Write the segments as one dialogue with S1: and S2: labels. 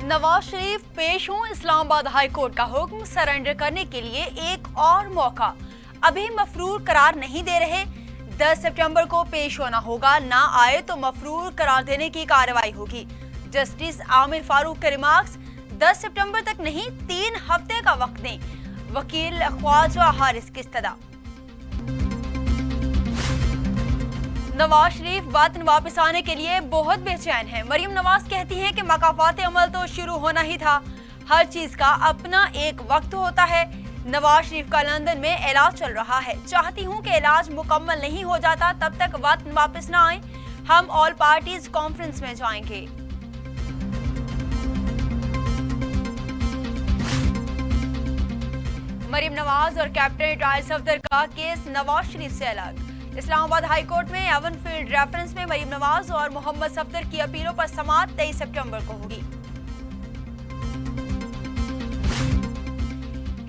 S1: नवाज शरीफ पेश हों, Islamabad high court का हुक्म, सरेंडर करने के लिए एक और मौका। अभी मफरूर करार नहीं दे रहे, 10 सितंबर को पेश होना होगा, ना आए तो मफरूर करार देने की कार्रवाई होगी। जस्टिस आमिर फारूक के रिमार्क्स, 10 सितंबर तक नहीं 3 हफ्ते का वक्त दें। वकील ख्वाजा हारिस की इस्तदा। नवाज शरीफ वतन वापस आने के लिए बहुत बेचैन हैं। मरियम नवाज कहती हैं कि मकाफात अमल तो शुरू होना ही था, हर चीज का अपना एक वक्त होता है। नवाज शरीफ का लंदन में इलाज चल रहा है, चाहती हूं कि इलाज मुकम्मल नहीं हो जाता तब तक वतन वापस ना आए, हम ऑल पार्टीज कॉन्फ्रेंस में जाएंगे। मरियम नवाज और कैप्टन रिटायर्ड सफदर का केस नवाज शरीफ से अलग। इस्लामाबाद हाई कोर्ट में एवनफील्ड रेफरेंस में मरियम नवाज और मोहम्मद सफदर की अपीलों पर समाअत 23 सितंबर को होगी।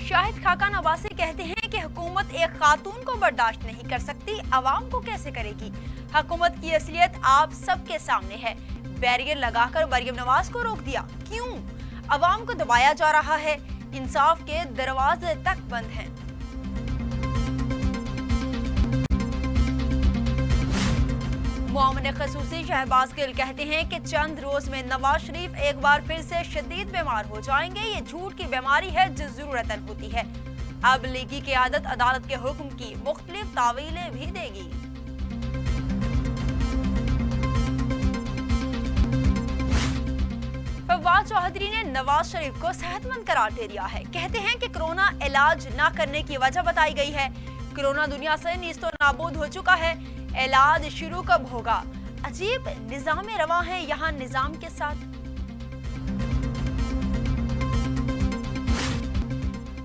S1: शाहिद खाकान अब्बासी कहते हैं कि हुकूमत एक खातून को बर्दाश्त नहीं कर सकती, अवाम को कैसे करेगी। हुकूमत की असलियत आप सबके सामने है, बैरियर लगाकर मरियम नवाज को रोक दिया, क्यों? अवाम को दबाया जा रहा है, इंसाफ के दरवाजे तक बंद हैं। मोमिन खसूसी शहबाज गिल कहते हैं कि चंद रोज में नवाज शरीफ एक बार फिर से शदीद बीमार हो जाएंगे। ये झूठ की बीमारी है जो जरूरतन होती है। अब लीगी क़यादत अदालत के हुक्म की मुख्तलिफ तावीलें भी देगी। फवाद चौधरी ने नवाज शरीफ को सेहतमंद करार दे दिया है। कहते हैं कि कोरोना इलाज न करने की वजह बताई गई है। कोरोना दुनिया से नीस्तो नाबूद हो चुका है, इलाज शुरू कब होगा? अजीब निजाम रवा है यहाँ निजाम के साथ।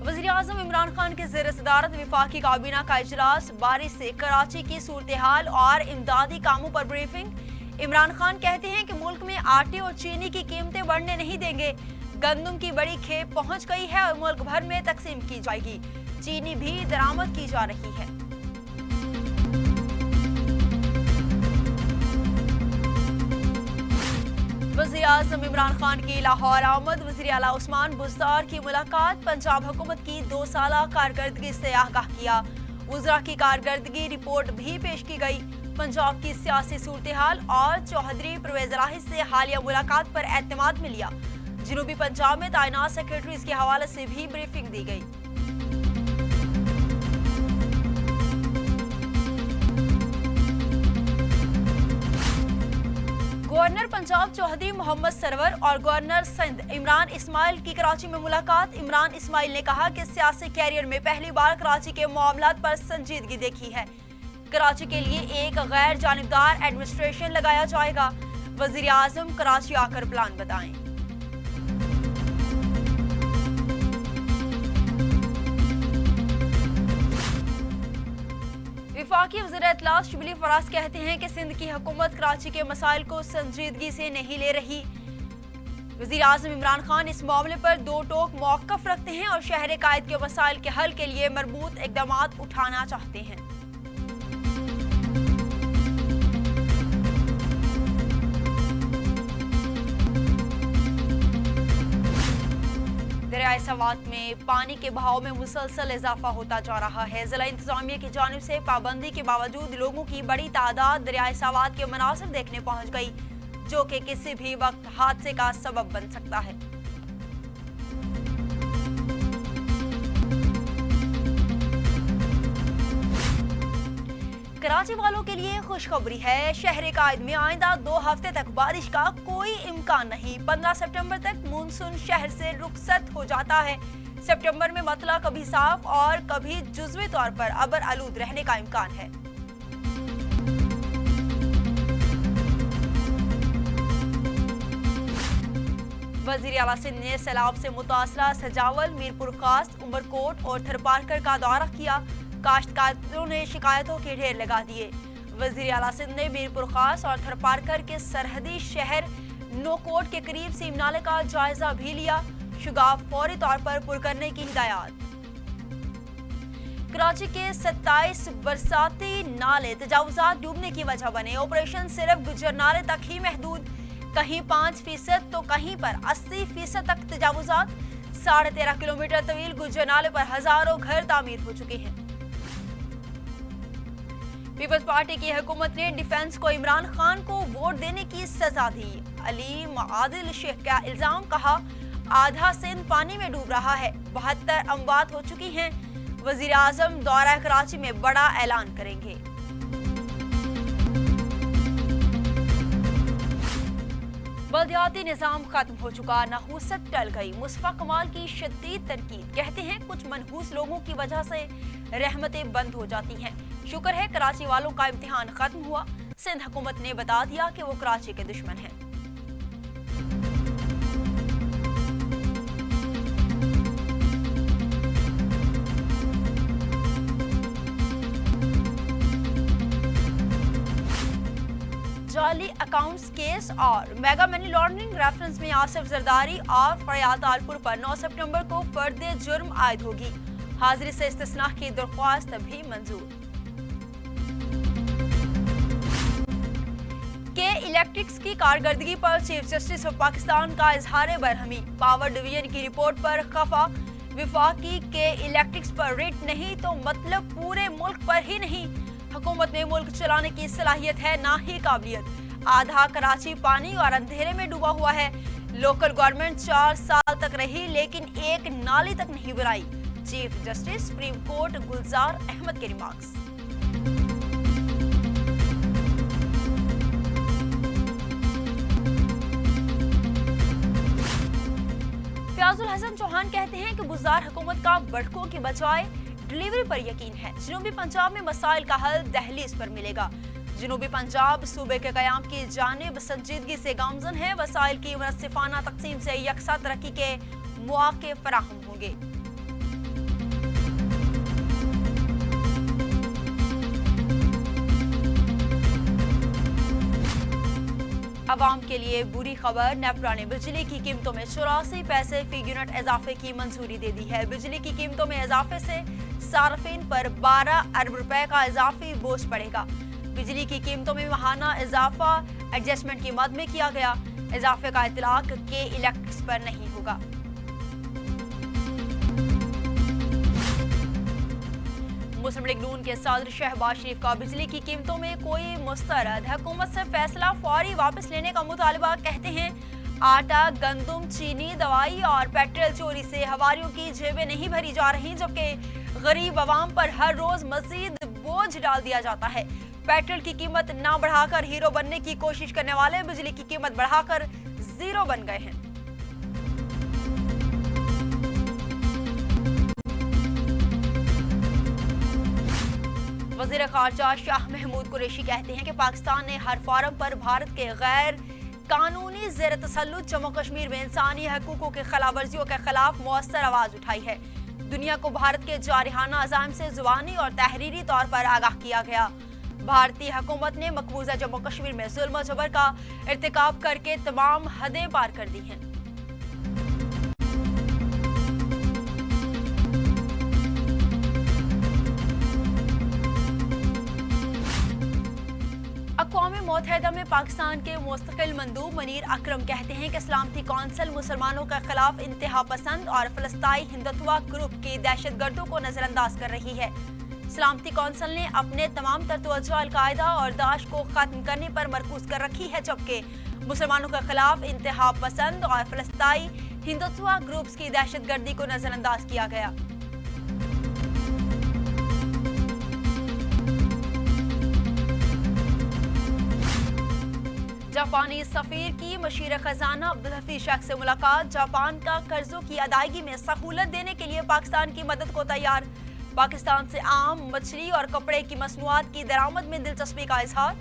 S1: वज़ीर आज़म इमरान खान के ज़ेर सदारत वफाकी काबीना का इजलास, बारिश से कराची की सूरत हाल और इमदादी कामों पर ब्रीफिंग। इमरान खान कहते हैं कि मुल्क में आटे और चीनी की कीमतें बढ़ने नहीं देंगे। गंदम की बड़ी खेप पहुंच गई है और मुल्क भर में तकसीम की जाएगी। चीनी भी दरामद की जा रही है। वज़ीर आज़म इमरान खान की लाहौर आमद, वज़ीर आला उस्मान बुज़दार की मुलाकात, पंजाब हुकूमत की 2 साला कारकर्दगी से आगाह किया। वज़रा की कारकर्दगी रिपोर्ट भी पेश की गई। पंजाब की सियासी सूरत हाल और चौधरी परवेज़ इलाही से हालिया मुलाकात पर एतमाद में लिया। जनूबी पंजाब में तैनात सेक्रेटरीज के हवाले से भी ब्रीफिंग दी गई। गवर्नर पंजाब चौधरी मोहम्मद सरवर और गवर्नर सिंध इमरान इस्माइल की कराची में मुलाकात। इमरान इस्माइल ने कहा कि सियासी कैरियर में पहली बार कराची के मामलात पर संजीदगी देखी है। कराची के लिए एक गैर जानिबदार एडमिनिस्ट्रेशन लगाया जाएगा। वज़ीर आज़म कराची आकर प्लान बताएं। वफाकी वज़ीर इत्तलात शिबली फराज कहते हैं कि सिंध की हुकूमत कराची के मसाइल को संजीदगी से नहीं ले रही। वज़ीर आज़म इमरान खान इस मामले पर दो टोक मौक़िफ़ रखते हैं और शहर कायद के मसाइल के हल के लिए मरबूत इक़दामात उठाना चाहते हैं। दरियाए सवात में पानी के बहाव में मुसलसल इजाफा होता जा रहा है। जिला इंतजामिया की जानिब से पाबंदी के बावजूद लोगों की बड़ी तादाद दरियाए सवात के मनासिर देखने पहुंच गई, जो कि किसी भी वक्त हादसे का सबब बन सकता है। कराची वालों के लिए खुशखबरी है, शहर कायद में आइंदा 2 हफ्ते तक बारिश का कोई इम्कान नहीं। 15 सितंबर तक मानसून शहर से रुखसत हो जाता है। सितंबर में मतला कभी साफ और कभी जुज़वी तौर पर अबर आलूद रहने का इम्कान है। वज़ीर आला सिंध ने सैलाब से मुतासरा सजावल, मीरपुर खास, उमरकोट और थरपारकर का दौरा किया। काश्तकारों ने शिकायतों के ढेर लगा दिए। वज़ीर आला सिंध ने मीरपुर खास और थरपारकर के सरहदी शहर नोकोट के करीब सीम नाले का जायजा भी लिया। शुगाफ फौरी तौर पर पुर करने की हिदायत। कराची के 27 बरसाती नाले तजावुजात डूबने की वजह बने। ऑपरेशन सिर्फ गुजर नाले तक ही महदूद। कहीं 5% तो कहीं पर 80% तक तजावुजात। 13.5 किलोमीटर तवील गुज्जर नाले पर हजारों घर तामीर हो चुके हैं। पीपल्स पार्टी की हुकूमत ने डिफेंस को इमरान खान को वोट देने की सजा दी। अली आदिल शेख का इल्जाम, कहा आधा सिंध पानी में डूब रहा है, 72 अमवात हो चुकी हैं। वजीर आजम दौरा कराची में बड़ा ऐलान करेंगे। बल्दियाती निजाम खत्म हो चुका, नहूसत टल गई। मुस्तफा कमाल की शदीद तनकीद, कहते हैं कुछ मनहूस लोगों की वजह से रहमतें बंद हो जाती हैं। शुक्र है कराची वालों का इम्तिहान खत्म हुआ। सिंध हुकूमत ने बता दिया कि वो कराची के दुश्मन हैं। जाली अकाउंट्स केस और मेगा मनी लॉन्ड्रिंग रेफरेंस में आसिफ जरदारी और फरियाद तालपुर पर 9 सितंबर को फर्द जुर्म आयद होगी। हाजिरी से इस्तिस्ना की दरख्वास्त भी मंजूर। के इलेक्ट्रिक्स की कारकर्दगी पर चीफ जस्टिस ऑफ पाकिस्तान का इजहार बरहमी। पावर डिवीजन की रिपोर्ट पर खफा। विफाकी के इलेक्ट्रिक्स पर रिट नहीं तो मतलब पूरे मुल्क पर ही नहीं। हुकूमत में मुल्क चलाने की सलाहियत है, ना ही काबिलियत। आधा कराची पानी और अंधेरे में डूबा हुआ है। लोकल गवर्नमेंट 4 साल तक रही लेकिन एक नाली तक नहीं बनाई। चीफ जस्टिस सुप्रीम कोर्ट गुलजार अहमद के रिमार्क्स। फयाजुल हसन चौहान कहते हैं कि गुलजार हुकूमत का बढ़कों की बजाय डिलीवरी पर यकीन है। जनूबी पंजाब में मसाइल का हल दहलीज पर मिलेगा। जनूबी पंजाब सूबे के कयाम की जानिब संजीदगी से गामजन है। वसाइल की मुनसिफाना तकसीम से यकसा तरक्की के मौके फराहम होंगे। अवाम के लिए बुरी खबर, नेपरा ने बिजली की कीमतों में 84 पैसे फी यूनिट इजाफे की मंजूरी दे दी है। बिजली की कीमतों में इजाफे से सार्फिन पर 12 अरब रुपए का इजाफी बोझ पड़ेगा। बिजली की कीमतों में माहाना इजाफा एडजस्टमेंट की मद में किया गया। इजाफे का इतलाक के इलेक्ट्रिक्स पर नहीं होगा। मुस्लिम लीग नून के सदर शहबाज शरीफ का बिजली की कीमतों में कोई मुस्तरद, हुकूमत से फैसला फौरी वापस लेने का मुतालबा। कहते हैं आटा, गंदुम, चीनी, दवाई और पेट्रोल चोरी से हवारियों की जेबें नहीं भरी जा रही, जबकि गरीब आवाम पर हर रोज मजीद बोझ डाल दिया जाता है। पेट्रोल की कीमत ना बढ़ाकर हीरो बनने की कोशिश करने वाले बिजली की कीमत बढ़ाकर जीरो बन गए हैं। वज़ीर ख़ारजा शाह महमूद कुरैशी कहते हैं कि पाकिस्तान ने हर फोरम पर भारत के गैर कानूनी ज़ेर तसल्लुत जम्मू कश्मीर में इंसानी हकूक़ों के खिलाफ वर्जियों के खिलाफ मौसर आवाज़ उठाई है। दुनिया को भारत के जारहाना अज़ाम से ज़ुबानी और तहरीरी तौर पर आगाह किया गया। भारतीय हुकूमत ने मकबूजा जम्मू कश्मीर में जुल्म जबर का इर्तिकाब करके तमाम हदें पार कर दी हैं। अक़वाम मुत्तहिदा में पाकिस्तान के मुस्तकिल मंदूब मनीर अकरम कहते हैं कि सलामती कौंसिल मुसलमानों के खिलाफ इंतहा पसंद और फलस्तीनी हिंदुत्व ग्रुप की दहशतगर्दों को नजरअंदाज कर रही है। सलामती कौंसिल ने अपने तमाम तर तवज्जो अल-कायदा और दाश को खत्म करने पर मरकूज कर रखी है, जबकि मुसलमानों के खिलाफ इंतहा पसंद और फलस्तीनी हिंदुत्व ग्रुप्स की दहशतगर्दी को नजरअंदाज किया गया। जापानी सफीर की मशीर खजाना अब्दुल हफीज शेख से मुलाकात। जापान का कर्जों की अदायगी में सहूलत देने के लिए पाकिस्तान की मदद को तैयार। पाकिस्तान से आम, मछली और कपड़े की मसनूआत की दरामद में दिलचस्पी का इजहार।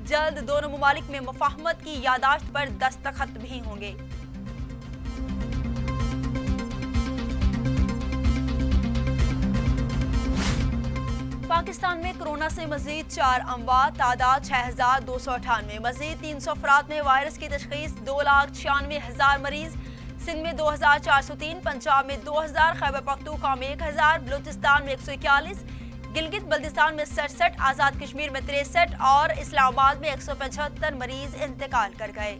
S1: जल्द दोनों मुमालिक में मुफाहमत की यादाश्त पर दस्तखत भी होंगे। पाकिस्तान में कोरोना से मजीद 4 अमवात, तादाद 6298। मजीद 300 अफराद में वायरस की तशखीस। 2,96,000 मरीज। सिंध में 2,403, पंजाब में 2,000, खैबर पख्तूनख्वा में 1,000, बलूचिस्तान में 141, गिलगित बल्तिस्तान में 67, आज़ाद कश्मीर में 63 और इस्लामाबाद में 175 मरीज इंतकाल कर गए।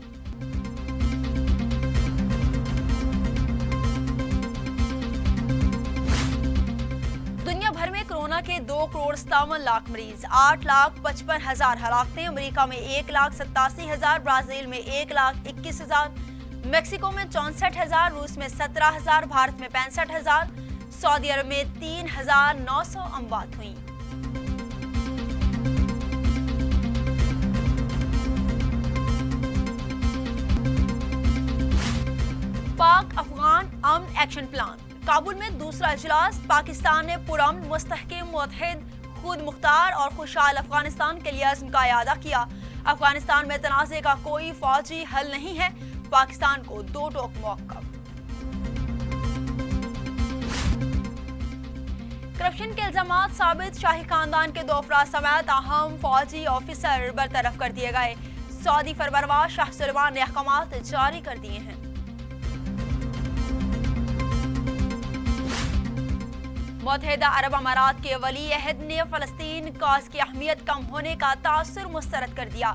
S1: के 2,57,00,000 मरीज, 8,55,000 हलाकतें। अमेरिका में 1,87,000, ब्राजील में 1,21,000, मेक्सिको में 64,000, रूस में 17,000, भारत में 65,000, सऊदी अरब में 3,900 अमवात हुई। पाक अफगान अमन एक्शन प्लान, काबुल में दूसरा इजलास। पाकिस्तान ने पुरअमन, मुस्तहकिम, मुत्तहिद, खुद मुख्तार और खुशहाल अफगानिस्तान के लिए अज़्म का इआदा किया। अफगानिस्तान में तनाज़े का कोई फौजी हल नहीं है, पाकिस्तान को दो टोक मौक़िफ़। करप्शन के इल्जामात साबित, शाही खानदान के 2 अफराद समेत अहम फौजी ऑफिसर बरतरफ कर दिए गए। सऊदी फरबरवा शाह सुलेमान ने अहकामात जारी कर दिए हैं। मुत्तहिदा अरब अमारात के वली अहद ने फ़लस्तीन कॉज़ की अहमियत कम होने का तासुर मुस्तरद कर दिया।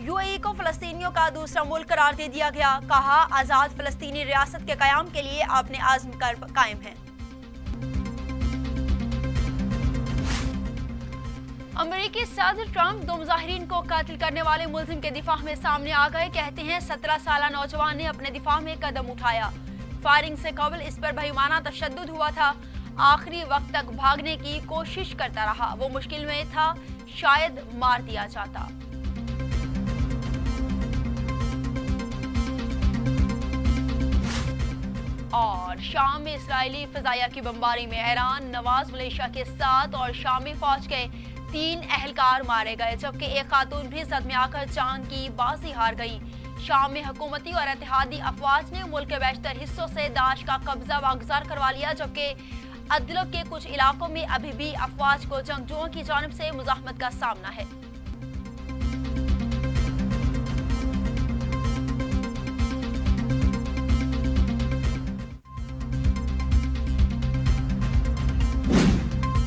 S1: यूएई को फ़लस्तीनियों का दूसरा मुल्क करार दे दिया गया। कहा, आज़ाद फ़लस्तीनी रियासत के क़याम के लिए अपने आज़्म कायम हैं। अमेरिकी सदर ट्रंप 2 मुजाहिरीन को कत्ल करने वाले मुल्जिम के दिफा में सामने आ गए। कहते हैं 17 साला नौजवान ने अपने दिफा में कदम उठाया। फायरिंग से कबल इस पर बेईमाना तशद्दुद हुआ था। आखिरी वक्त तक भागने की कोशिश करता रहा। वो मुश्किल में था, शायद मार दिया जाता। और शाम में इस्राएली फ़िज़ाइया की बमबारी में ईरान नवाज मलेशिया के 7 और शामी फौज के 3 अहलकार मारे गए, जबकि एक खातून भी सदमे आकर जान की बाजी हार गई। शाम में हुकूमती और इत्तेहादी अफवाज ने मुल्क के बेशतर हिस्सों से दाश का कब्जा वागुजार करवा लिया, जबकि अदल के कुछ इलाकों में अभी भी अफवाज को जंगजुओं की जानिब से मुज़ाहमत का सामना है।